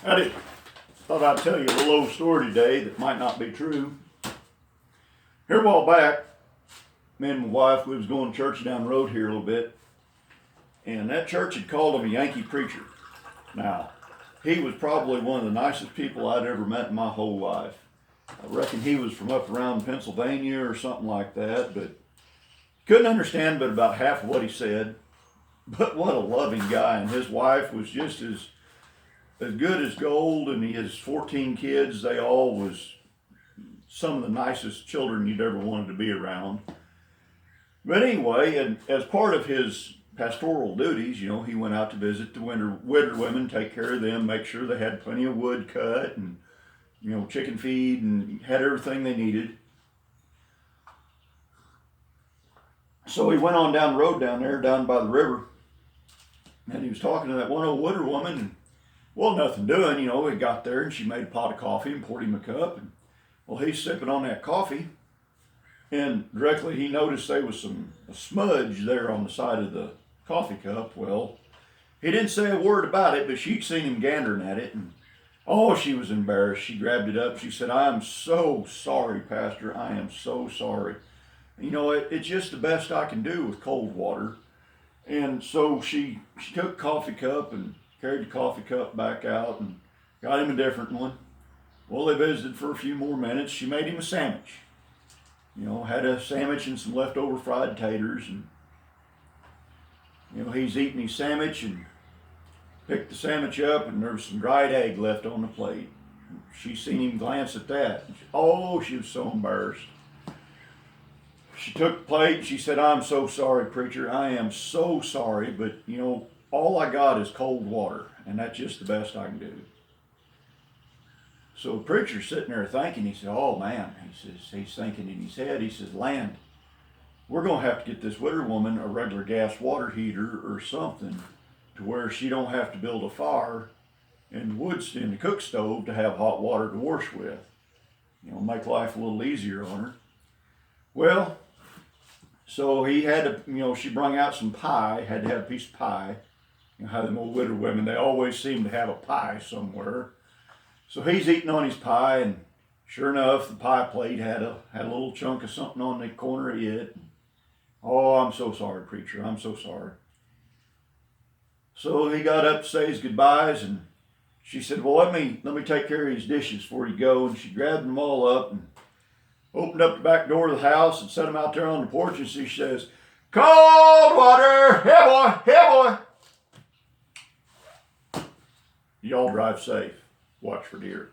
I thought I'd tell you a little old story today that might not be true. Here a while back, me and my wife, we was going to church down the road here a little bit, and that church had called him a Yankee preacher. Now, he was probably one of the nicest people I'd ever met in my whole life. I reckon he was from up around Pennsylvania or something like that, but couldn't understand but about half of what he said. But what a loving guy, and his wife was just as good as gold, and he has 14 kids. They all was some of the nicest children you'd ever wanted to be around. But anyway, and as part of his pastoral duties, you know, he went out to visit the widow women, take care of them, make sure they had plenty of wood cut and, you know, chicken feed and had everything they needed. So he went on down the road down there, down by the river, and he was talking to that one old widow woman, and well, nothing doing, you know, he got there and she made a pot of coffee and poured him a cup, and well, he's sipping on that coffee, and directly he noticed there was a smudge there on the side of the coffee cup. Well, he didn't say a word about it, but she'd seen him gandering at it, and oh, she was embarrassed. She grabbed it up. She said, "I am so sorry, Pastor. I am so sorry. You know, it's just the best I can do with cold water." And so she took a coffee cup and carried the coffee cup back out and got him a different one. Well, they visited for a few more minutes. She made him a sandwich. You know, had a sandwich and some leftover fried taters, and you know, he's eating his sandwich and picked the sandwich up, and there was some dried egg left on the plate. She seen him glance at that. Oh, she was so embarrassed. She took the plate and she said, "I'm so sorry, preacher. I am so sorry, but you know, all I got is cold water, and that's just the best I can do." So the preacher's sitting there thinking, he said, "Oh man," he says, he's thinking in his head, he says, "Land, we're going to have to get this widow woman a regular gas water heater or something to where she don't have to build a fire in the cook stove to have hot water to wash with. You know, make life a little easier on her." Well, so he had to, you know, she brung out some pie, had to have a piece of pie. You know how them old widow women, they always seem to have a pie somewhere. So he's eating on his pie, and sure enough, the pie plate had a little chunk of something on the corner of it. "Oh, I'm so sorry, preacher. I'm so sorry." So he got up to say his goodbyes, and she said, "Well, let me take care of these dishes before you go." And she grabbed them all up and opened up the back door of the house and set them out there on the porch, and she says, "Cold water, hey boy, hey boy." Y'all drive safe. Watch for deer.